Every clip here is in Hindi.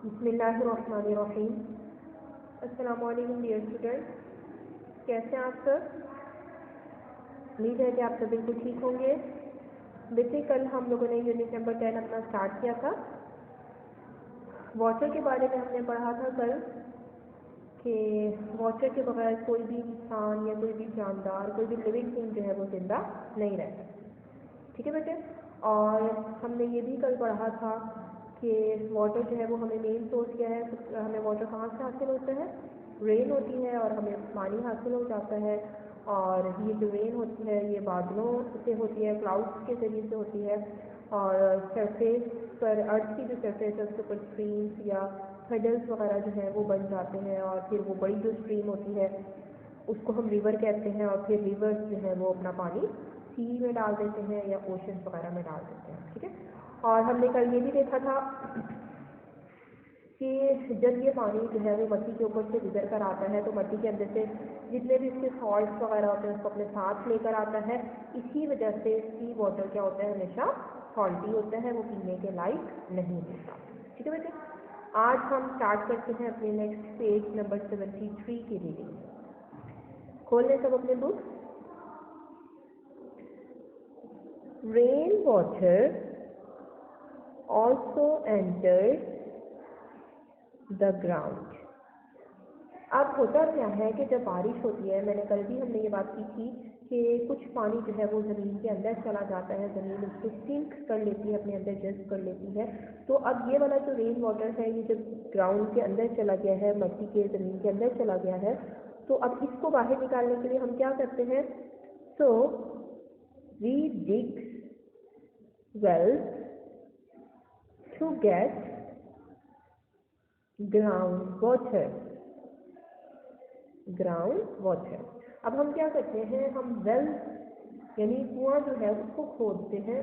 बिस्मिल्लाहिर्रहमानिर्रहीम। अस्सलाम वालेकुम डियर स्टूडेंट्स, कैसे हैं आप सब? उम्मीद है कि आप सब बिल्कुल ठीक होंगे। वैसे कल हम लोगों ने यूनिट नंबर 10 अपना स्टार्ट किया था। वाटर के बारे में हमने पढ़ा था कल कि वाटर के बगैर कोई भी इंसान या कोई भी जानदार, कोई भी लिविंग थिंग जो है वो जिंदा नहीं रह सकती। ठीक है बेटे। और हमने ये भी कल पढ़ा था कि वाटर जो है वो हमें मेन सोर्स क्या है, हमें वाटर कहाँ से हासिल होता है? रेन होती है और हमें पानी हासिल हो जाता है। और ये जो रेन होती है ये बादलों से होती है, क्लाउड्स के ज़रिए से होती है। और सरफेस पर, अर्थ की जो सरफेस है उसके ऊपर स्ट्रीम्स या फेडल्स वगैरह जो है वो बन जाते हैं, और फिर वो बड़ी जो स्ट्रीम होती है उसको हम रिवर कहते हैं। और फिर रिवर्स जो है वो अपना पानी सी में डाल देते हैं या ओशन वगैरह में डाल देते हैं। ठीक है। और हमने कल ये भी देखा था कि जब ये पानी जो है वो मट्टी के ऊपर से गुजर कर आता है तो मट्टी के अंदर से जितने भी इसके सॉल्ट्स वगैरह होते हैं उसको अपने साथ लेकर आता है। इसी वजह से सी वाटर क्या होता है, हमेशा सॉल्टी होता है, वो पीने के लायक नहीं होता। ठीक है बेटे। आज हम स्टार्ट करते हैं अपने नेक्स्ट पेज नंबर 73 की रीडिंग। खोल लें सब अपने book. Rain water also enters the ground. अब होता क्या है कि जब बारिश होती है, मैंने कल भी हमने ये बात की थी कि कुछ पानी जो है वो ज़मीन के अंदर चला जाता है, ज़मीन उसको सिंक कर लेती है, अपने अंदर जज़्ब कर लेती है। तो अब ये वाला जो रेन वाटर है ये जब ग्राउंड के अंदर चला गया है, मट्टी के ज़मीन के अंदर चला गया है, तो अब इसको बाहर निकालने के लिए हम क्या करते हैं? So we dig wells to get ground water. अब हम क्या करते हैं, हम वेल यानी कुआं जो है उसको खोदते हैं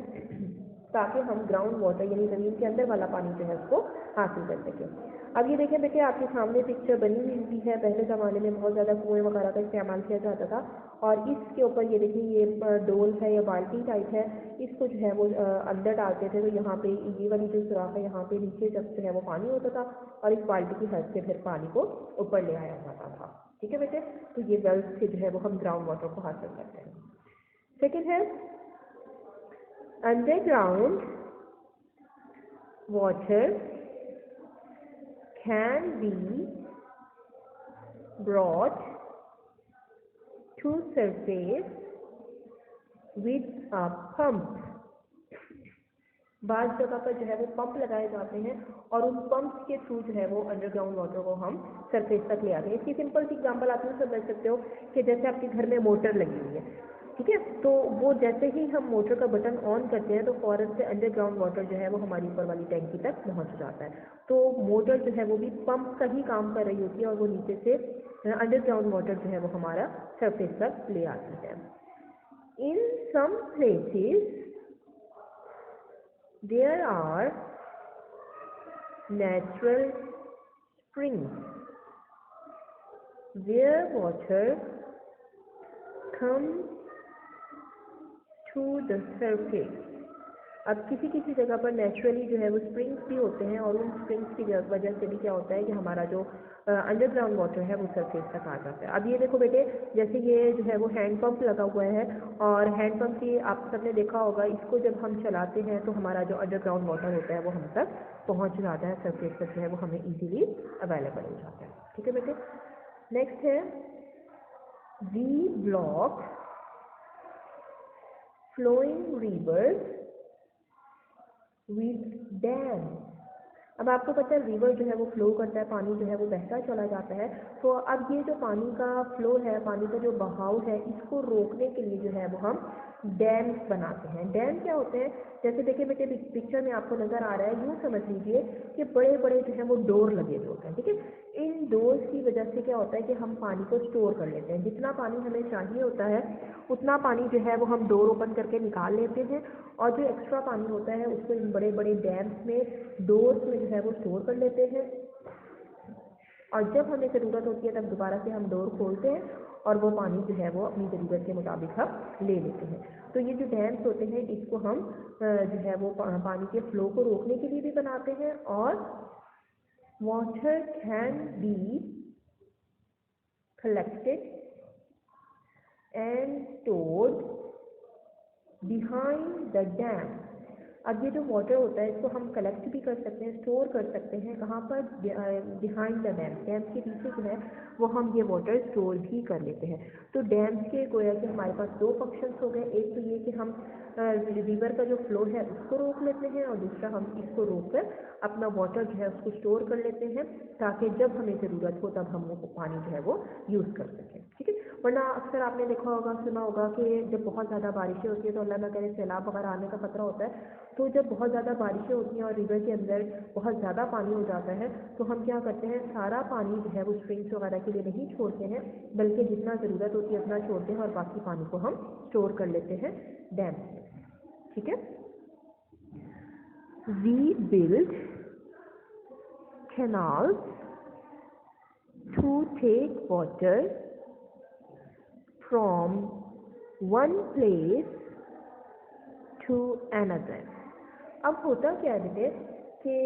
ताकि हम ग्राउंड वाटर यानी ज़मीन के अंदर वाला पानी जो है उसको हासिल कर सकें। अब ये देखें बेटे, आपके सामने पिक्चर बनी हुई भी है। पहले ज़माने में बहुत ज़्यादा कुएं वगैरह का इस्तेमाल किया जाता था, और इसके ऊपर ये देखिए ये डोल है या बाल्टी टाइप है, इसको जो है वो अंदर डालते थे। तो यहाँ पे ये वाली जो सुराख है यहाँ पे नीचे जब जो है वो पानी होता था, और इस बाल्टी की हेल्प से फिर पानी को ऊपर ले आया जाता था। ठीक है बेटे। तो ये वेल्स से जो है वो हम ग्राउंड वाटर को हासिल करते हैं। सेकेंड है underground water can be brought to surface with a pump. बाज़ जगह पर जो है वो पंप लगाए जाते हैं, और उन पंप्स के थ्रू जो है वो अंडरग्राउंड वाटर को हम सरफेस तक ले आते हैं। इसकी सिंपल सी एग्जांपल आप यूँ समझ सकते हो कि जैसे आपके घर में मोटर लगी हुई है, ठीक है, तो वो जैसे ही हम मोटर का बटन ऑन करते हैं तो फ़ौरन से अंडरग्राउंड वाटर जो है वो हमारी ऊपर वाली टैंकी तक पहुंच जाता है। तो मोटर जो है वो भी पंप का ही काम कर रही होती है, और वो नीचे से अंडरग्राउंड वाटर जो है वो हमारा सरफेस तक ले आती है। In some places there are natural springs where water comes to the surface। अब किसी किसी जगह पर नेचुरली जो है वो स्प्रिंग्स भी होते हैं, और उन स्प्रिंग्स की वजह से भी क्या होता है कि हमारा जो अंडरग्राउंड वाटर है वो सरफेस तक आ जाता है। अब ये देखो बेटे, जैसे ये जो है वो हैंड पंप लगा हुआ है, और हैंड पंप की आप सबने देखा होगा, इसको जब हम चलाते हैं तो हमारा जो अंडरग्राउंड वाटर होता है वो हम तक पहुँच जाता है, सरफेस तक जो है वो हमें ईजीली अवेलेबल हो जाता है। ठीक है बेटे। नेक्स्ट है we block flowing rivers with dam. अब आपको पता है रिवर जो है वो फ्लो करता है, पानी जो है वो बहता चला जाता है। तो अब ये जो पानी का फ्लो है, पानी का जो बहाव है, इसको रोकने के लिए जो है वो हम डैम्स बनाते हैं। डैम क्या होते हैं? जैसे देखिए बेटे पिक्चर में आपको नज़र आ रहा है, यूँ समझ लीजिए कि बड़े बड़े जो है वो डोर लगे हुए होते हैं। ठीक है। इन डोर्स की वजह से क्या होता है कि हम पानी को स्टोर कर लेते हैं। जितना पानी हमें चाहिए होता है उतना पानी जो है वो हम डोर ओपन करके निकाल लेते हैं, और जो एक्स्ट्रा पानी होता है उसको इन बड़े बड़े डैम्स में, डोर्स में जो है वो स्टोर कर लेते हैं, और जब हमें ज़रूरत होती है तब दोबारा से हम डोर खोलते हैं और वो पानी जो है वो अपनी ज़रूरत के मुताबिक हम ले लेते हैं। तो ये जो डैम्स होते हैं इसको हम जो है वो पानी के फ्लो को रोकने के लिए भी बनाते हैं, और water can be collected and stored behind the dam. अब ये जो वाटर होता है इसको हम कलेक्ट भी कर सकते हैं, स्टोर कर सकते हैं, कहाँ पर, बिहाइंड द डैम, डैम के पीछे जो है वो हम ये वाटर स्टोर भी कर लेते हैं। तो डैम्स के गोया कि हमारे पास दो फंक्शंस हो गए, एक तो ये कि हम रिवर का जो फ्लो है उसको रोक लेते हैं, और दूसरा हम इसको रोक कर अपना वाटर जो है उसको स्टोर कर लेते हैं, ताकि जब हमें ज़रूरत हो तब हम वो पानी जो है वो यूज़ कर सकें। ठीक है, वरना अक्सर आपने देखा होगा, सुना होगा कि जब बहुत ज़्यादा बारिशें होती है तो अल्लाह ना करे सैलाब वगैरह आने का खतरा होता है। तो जब बहुत ज़्यादा बारिशें होती हैं और रिवर के अंदर बहुत ज़्यादा पानी हो जाता है, तो हम क्या करते हैं, सारा पानी जो है वो स्प्रिंग्स वगैरह के लिए नहीं छोड़ते हैं, बल्कि जितना ज़रूरत होती है उतना छोड़ते हैं और बाकी पानी को हम स्टोर कर लेते हैं डैम में। ठीक है, we build canals to take water from one place to another. अब होता क्या है बेटे कि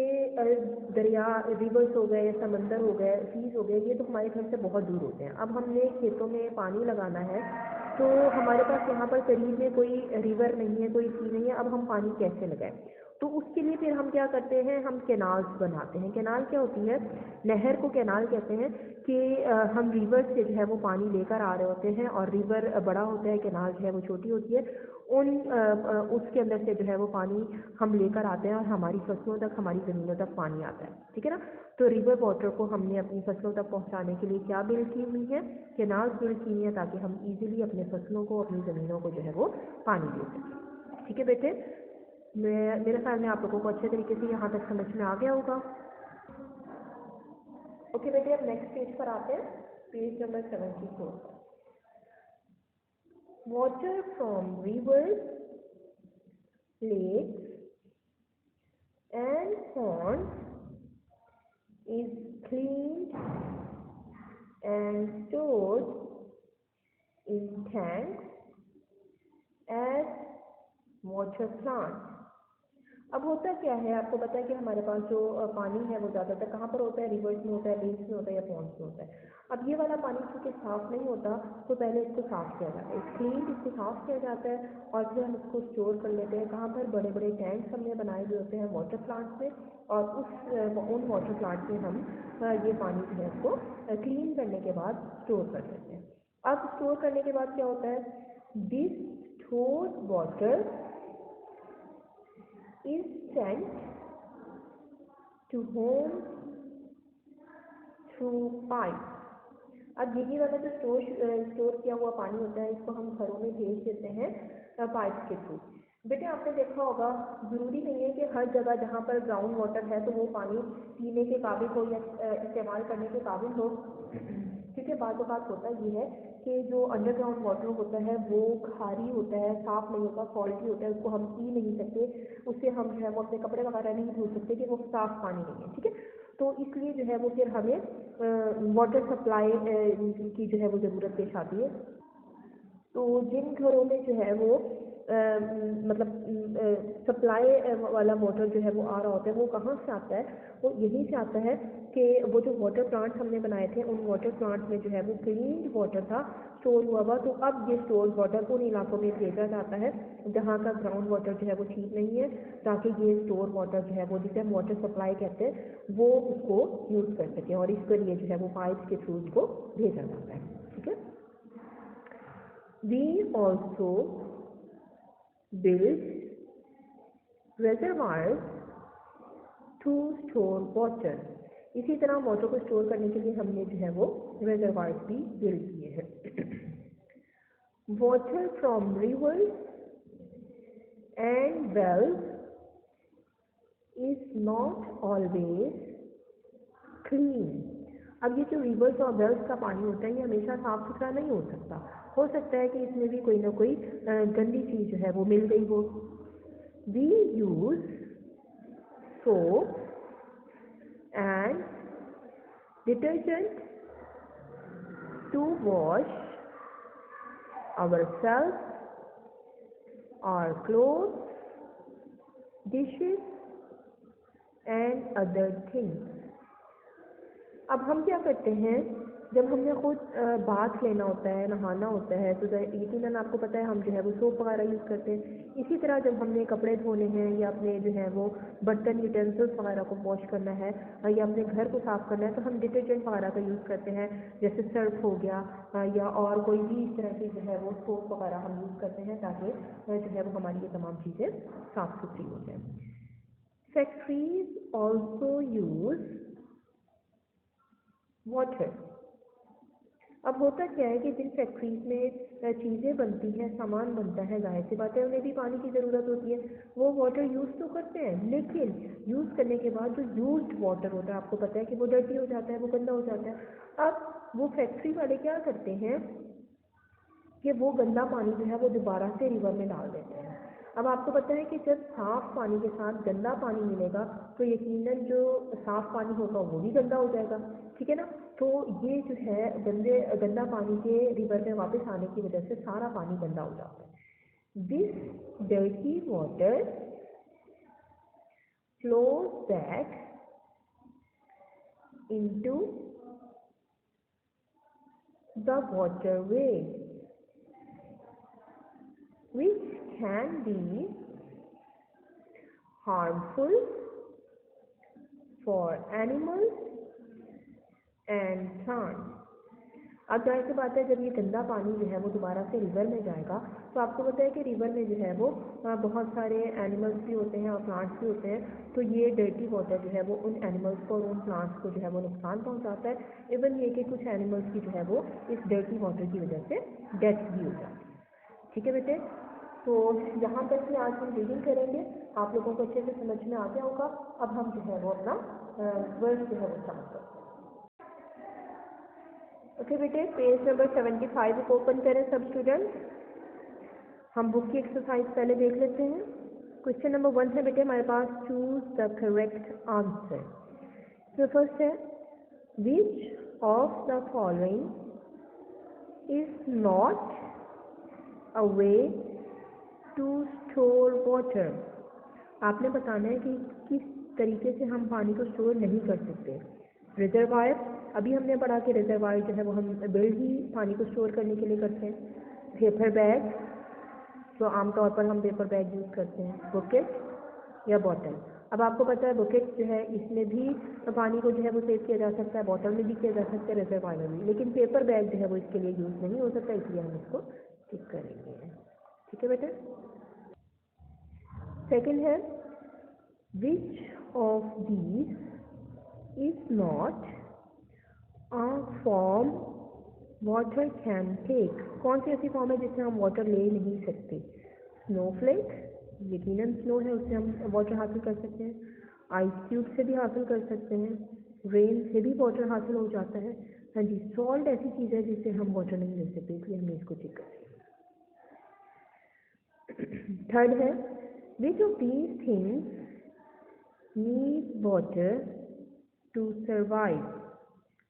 दरिया, रिवर्स हो गए, समंदर हो गए, सीज हो गए, ये तो हमारे घर से बहुत दूर होते हैं। अब हमने खेतों में पानी लगाना है तो हमारे पास यहाँ पर करीब में कोई रिवर नहीं है, कोई सी नहीं है, अब हम पानी कैसे लगाएं? तो उसके लिए फिर हम क्या करते हैं, हम कैनाल्स बनाते हैं। कैनाल क्या होती है, नहर को कैनाल कहते हैं कि हम रिवर से जो है वो पानी लेकर आ रहे होते हैं, और रिवर बड़ा होता है, कैनाल जो है वो छोटी होती है, उसके अंदर से जो है वो पानी हम लेकर आते हैं और हमारी फसलों तक, हमारी ज़मीनों तक पानी आता है। ठीक है ना, तो रिवर वाटर को हमने अपनी फसलों तक पहुंचाने के लिए क्या बिल्ड की हुई है, कैनाल्स बिल्ड की हुई है, ताकि हम इजीली अपने फसलों को, अपनी ज़मीनों को जो है वो पानी दे सकें। ठीक है बेटे, मेरे ख्याल में आप लोगों को अच्छे तरीके से यहाँ तक समझ में आ गया होगा। ओके बेटे, अब नेक्स्ट पेज पर आते हैं, page number 74। Water from reverse, lakes and ponds is cleaned and stored in tanks as water plants. अब होता क्या है, आपको पता है कि हमारे पास जो पानी है वो ज़्यादातर कहाँ पर होता है, रिवर्स में होता है, लेक्स में होता है, या पॉन्ड्स में होता है। अब ये वाला पानी चूँकि साफ़ नहीं होता, तो पहले इसको साफ़ किया जाता है, क्लीन, इसको साफ़ किया जाता है, और फिर हम इसको स्टोर कर लेते हैं। कहाँ पर, बड़े बड़े टैंक्स हमने बनाए हुए होते हैं वाटर प्लांट्स में, और उन वाटर प्लांट्स में हम ये पानी जो है इसको क्लीन करने के बाद स्टोर कर लेते हैं। अब स्टोर करने के बाद क्या होता है, this stored water is sent to home through pipes. अब यही वाला जो स्टोर किया हुआ पानी होता है, इसको हम घरों में भेज देते हैं पाइप्स के थ्रू। बेटे आपने देखा होगा, ज़रूरी नहीं है कि हर जगह जहाँ पर ग्राउंड वाटर है तो वो पानी पीने के काबिल हो या इस्तेमाल करने के काबिल हो, क्योंकि बात होता ये है कि जो अंडरग्राउंड वाटर होता है वो खारी होता है, साफ़ नहीं होता, फॉल्टी होता है, उसको हम पी नहीं सकते, उससे हम जो है वो अपने कपड़े वगैरह नहीं धो सकते कि वो साफ़ पानी नहीं है। ठीक है, तो इसलिए जो है वो फिर हमें वाटर सप्लाई की जो है वो ज़रूरत पेश आती है। तो जिन घरों में जो है वो मतलब सप्लाई वाला वाटर जो है वो आ रहा होता है, वो कहाँ से आता है, वो यहीं से आता है कि वो जो वाटर प्लांट्स हमने बनाए थे, उन वाटर प्लांट्स में जो है वो क्लीन वाटर था, स्टोर हुआ हुआ। तो अब ये स्टोर वाटर उन इलाकों में भेजा जाता है जहाँ का ग्राउंड वाटर जो है वो ठीक नहीं है, ताकि ये स्टोर वाटर जो है वो, जिसे हम वाटर सप्लाई कहते हैं, वो उसको यूज़ कर सकें, और इसके लिए जो है वो पाइप्स के थ्रू उसको भेजा जाता है। ठीक है, we also build reservoirs to store water. इसी तरह वाटर को स्टोर करने के लिए हमने जो है वो reservoirs भी बिल्ड किए हैं। Water from rivers and wells is not always clean. अब ये जो रिवर्स और वेल्स का पानी होता है, ये हमेशा साफ सुथरा नहीं हो सकता है कि इसमें भी कोई ना कोई गंदी चीज़ जो है वो मिल गई हो। We use soap and detergent to wash ourselves, our clothes, dishes and other things. अब हम क्या करते हैं, जब हमने खुद बाथ लेना होता है, नहाना होता है, तो यकीनन आपको पता है हम जो है वो सोप वगैरह यूज़ करते हैं। इसी तरह जब हमने कपड़े धोने हैं या अपने जो है वो बर्तन यूटेंसिल्स वगैरह को वॉश करना है या अपने घर को साफ़ करना है, तो हम डिटर्जेंट वगैरह का यूज़ करते हैं, जैसे सर्फ हो गया या और कोई भी इस तरह की जो है वो सोप वगैरह हम यूज़ करते हैं, ताकि जो है वो हमारी ये तमाम चीज़ें साफ़ सुथरी हो जाए। Factories also use water. अब होता क्या है कि जिन फैक्ट्रीज में चीज़ें बनती हैं, सामान बनता है, जाहिर सी बात है उन्हें भी पानी की ज़रूरत होती है। वो वाटर यूज़ तो करते हैं, लेकिन यूज़ करने के बाद जो यूज्ड वाटर होता है, आपको पता है कि वो डर्टी हो जाता है, वो गंदा हो जाता है। अब वो फैक्ट्री वाले क्या करते हैं कि वो गंदा पानी जो है वो दोबारा से रिवर में डाल देते हैं। अब आपको पता है कि जब साफ़ पानी के साथ गंदा पानी मिलेगा तो यकीनन जो साफ़ पानी होगा वो भी गंदा हो जाएगा, ठीक है ना। तो ये जो है गंदा पानी के रिवर में वापस आने की वजह से सारा पानी गंदा हो जाता है। This dirty water flows back into the waterway, which can be harmful for animals and plants. अब जाहिर सी बात है, जब ये गंदा पानी जो है वो दोबारा से रिवर में जाएगा तो आपको पता है कि रिवर में जो है वो बहुत सारे एनिमल्स भी होते हैं और प्लांट्स भी होते हैं। तो ये डर्टी वाटर जो है वो उन एनिमल्स को और उन प्लांट्स को जो है वो नुकसान पहुंचाता है। इवन ये कि कुछ एनिमल्स की जो है वो इस डर्टी वाटर की वजह से डेथ भी हो जाती है। ठीक है बेटे, तो यहाँ तक कि आज हम रीडिंग करेंगे, आप लोगों को अच्छे से समझ में आ गया होगा। अब हम जो है वो अपना वर्ड जो है वो स्टार्ट करते हैं। ओके बेटे, पेज नंबर 75 को ओपन करें सब स्टूडेंट्स। हम बुक की एक्सरसाइज पहले देख लेते हैं। क्वेश्चन नंबर 1 है बेटे हमारे पास, चूज द करेक्ट आंसर। तो फर्स्ट है, which of the following is not a way to store water. आपने बताना है कि किस तरीके से हम पानी को स्टोर नहीं कर सकते। रिजर्वायर, अभी हमने पढ़ा कि रिजर्वायर जो है वो हम बिल्ड ही पानी को स्टोर करने के लिए करते हैं। पेपर बैग, तो आमतौर पर हम पेपर बैग यूज़ करते हैं। बुकेट या बॉटल, अब आपको पता है बुकेट जो है इसमें भी पानी को जो है वो सेव किया जा सकता है, बॉटल में भी किया जा सकता है, रिजर्वायर में भी, लेकिन पेपर बैग जो है वो इसके लिए यूज़ नहीं हो सकता, इसलिए हम इसको टिक करेंगे। ठीक है बेटे। सेकेंड है, which of these is not a form water can take. कौन सी ऐसी फॉर्म है जिससे हम वाटर ले नहीं सकते? स्नोफ्लेक, यकीनन स्नो है, उससे हम वाटर हासिल कर सकते हैं। आइस क्यूब से भी हासिल कर सकते हैं। रेन से भी वाटर हासिल हो जाता है। हाँ जी, सॉल्ट ऐसी चीज़ है जिससे हम वाटर नहीं ले सकते, इसलिए हमने इसको टिक कर दिया। थर्ड है, which of these things need water to survive.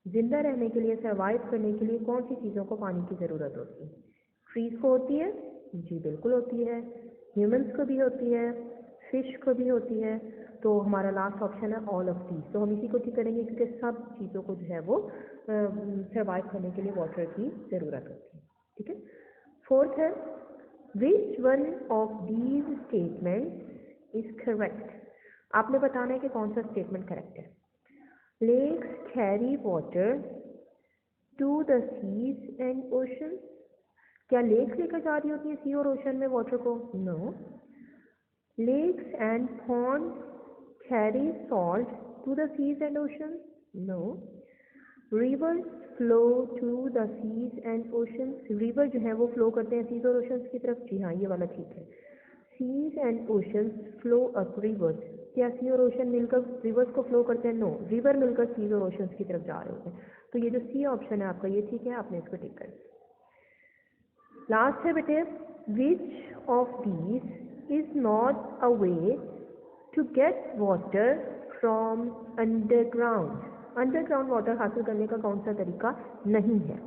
जिंदा रहने के लिए, सर्वाइव करने के लिए कौन सी चीज़ों को पानी की ज़रूरत होती है? ट्रीज को होती है? जी बिल्कुल होती है। ह्यूमंस को भी होती है, फिश को भी होती है। तो हमारा लास्ट ऑप्शन है ऑल ऑफ दीज। तो हम इसी को ठीक करेंगे क्योंकि सब चीज़ों को जो है वो सर्वाइव करने के लिए वाटर की ज़रूरत होती है। ठीक है। फोर्थ है, which one of these statement is correct. आपने बताना है कि कौन सा स्टेटमेंट करेक्ट है। Lakes carry water to the seas and oceans. क्या लेक्स लेकर जा रही होती है सी और ओशन में वाटर को? No. Lakes and ponds carry salt to the seas and ocean? No. Rivers flow to the seas and oceans. River जो है वो फ्लो करते हैं सीज और ओशंस की तरफ? जी हाँ, ये वाला ठीक है। Seas and oceans flow up rivers. क्या सी और ओशन मिलकर रिवर्स को फ्लो करते हैं? नो, रिवर मिलकर सीज और ओशंस की तरफ जा रहे होते हैं। तो ये जो सी ऑप्शन है आपका, ये ठीक है, आपने इसको टिक कर दिया। लास्ट है बेटे, which of these is not a way to get water from underground. Underground water हासिल करने का कौन सा तरीका नहीं है?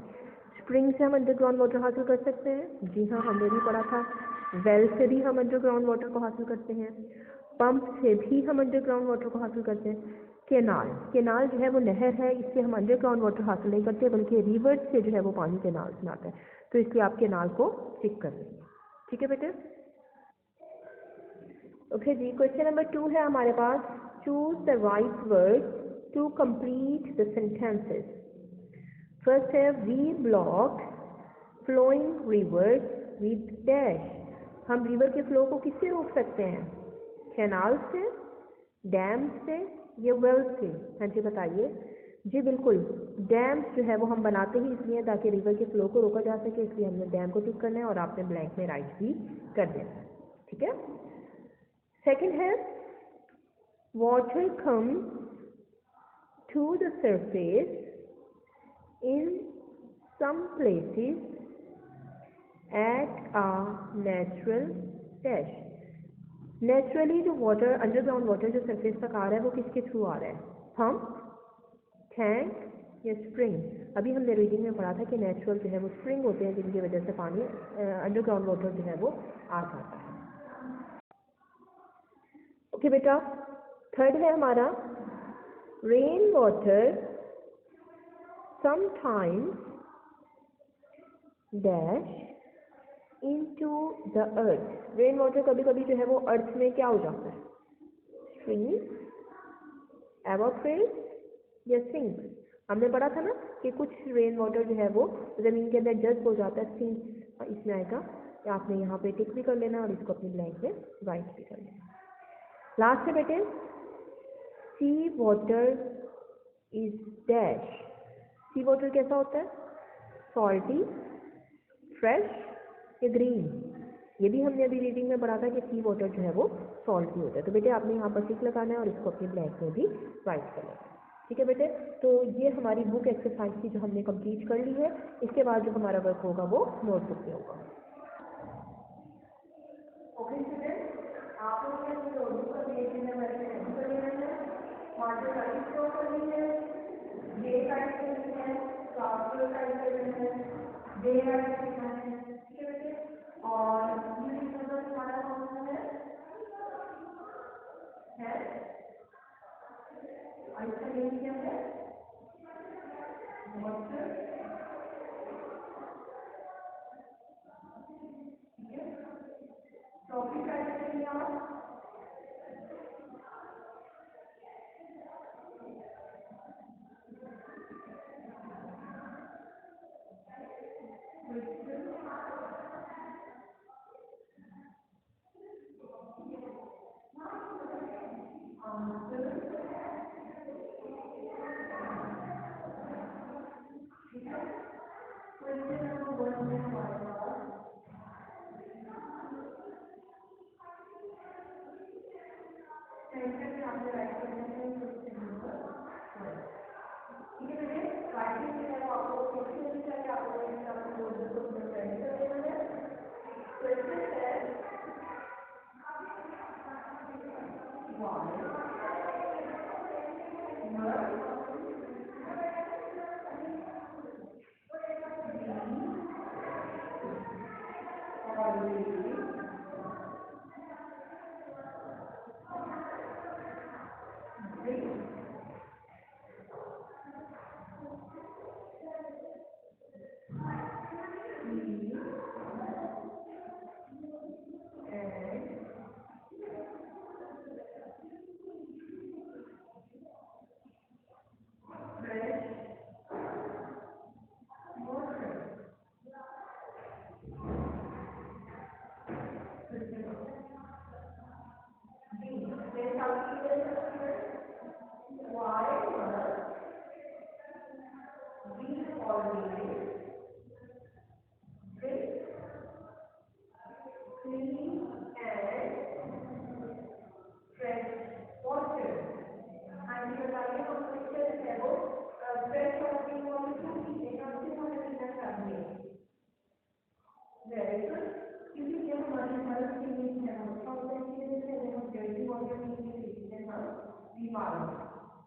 स्प्रिंग से हम अंडरग्राउंड वाटर हासिल कर सकते हैं? जी हाँ, हमने भी पढ़ा था। वेल से भी हम अंडरग्राउंड वाटर को हासिल करते हैं। पंप से भी हम अंडरग्राउंड वाटर को हासिल करते हैं। केनाल, केनाल जो है वो नहर है, इससे हम अंडरग्राउंड वाटर हासिल नहीं करते बल्कि रिवर्स से जो है वो पानी केनाल में आता है, तो इसलिए आप केनाल को टिक कर लेंगे। ठीक है बेटे। ओके जी, क्वेश्चन नंबर 2 है हमारे पास, choose the right word to complete the sentences. First है we block flowing rivers with dash. हम रिवर के फ्लो को किससे रोक सकते हैं? कैनाल से, डैम से या वेल से? हाँ जी बताइए। जी बिल्कुल, डैम जो है वो हम बनाते ही इसलिए ताकि रिवर के फ्लो को रोका जा सके, इसलिए हमने डैम को टिक करना है और आपने ब्लैंक में राइट भी कर देना है। ठीक है। सेकंड है water come to the surface in some places at a natural dash. Naturally जो वाटर, अंडरग्राउंड वाटर जो सरफेस तक आ रहा है वो किसके थ्रू आ रहा है? पंप, टैंक या स्प्रिंग? अभी हमने रीडिंग में पढ़ा था कि नेचुरल जो है वो स्प्रिंग होते हैं जिनकी वजह से पानी अंडरग्राउंड वाटर जो है वो आ जाता है। ओके बेटा। थर्ड है हमारा rain water sometimes dash into the earth. Rain water कभी कभी जो है वो अर्थ में क्या हो जाता है? फ्रीज, एवापोरेट या सिंक? हमने पढ़ा था ना कि कुछ रेन वाटर जो है वो ज़मीन के अंदर जज्ब हो जाता है, सिंक इसमें आएगा। या आपने यहाँ पे टिक भी कर लेना और इसको अपनी ब्लैंक में राइट भी कर लेना। लास्ट है बेटे, sea water is dash. Sea water कैसा होता है? सॉल्टी, फ्रेश या ग्रीन? ये भी हमने अभी रीडिंग में पढ़ा था कि सी वाटर जो है वो सॉल्टी होता है। तो बेटे आपने यहाँ पर टिक लगाना है और इसको अपनी ब्लैंक में भी राइट कर लेना है। ठीक है बेटे। तो ये हमारी बुक एक्सरसाइज थी जो हमने कंप्लीट कर ली है। इसके बाद जो हमारा वर्क होगा वो नोटबुक में होगा। ओके स्टूडेंट, आप लोग ने अपनी नोटबुक का पेज में मैंने कर लेना है, मार्जिन राइट स्कोर करनी है, डे राइट करनी है, क्लास राइट करनी है, डे राइट करना है। ठीक है बेटे। और ये नंबर हमारा कौन सा है? और इसका नेम क्या है? वाटर। ठीक है। टॉपिक राइट करेंगे आप।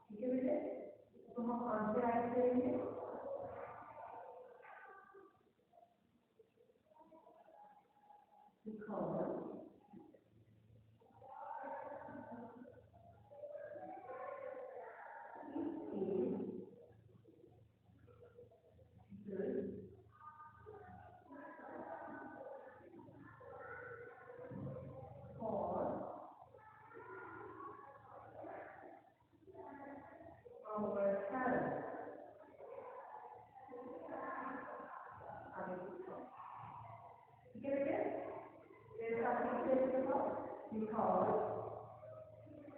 ठीक है बेटे। तो हम आंसर ऐड करेंगे। health. ठीक है बेटे, फिर आप because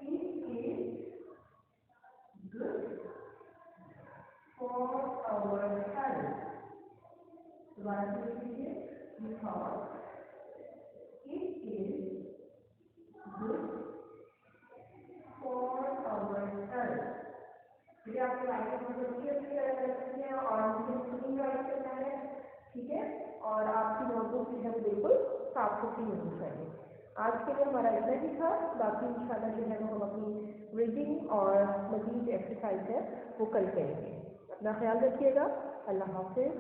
it is good for our health. दोबारा से लिखिए, because it is good for our health. मुझे आपको राइटिंग मतलब क्लियर करनी है और मुझे स्क्रीन राइट करना है, ठीक है। और आपकी नोटबुक जो है वो बिल्कुल साफ सुथरी होनी चाहिए। आज के लिए हमारा इतना ही था, बाकी इंशाल्लाह जो है वो हम अपनी रीडिंग और मजीद एक्सरसाइज है वो कल करेंगे। अपना ख्याल रखिएगा। अल्लाह हाफिज़।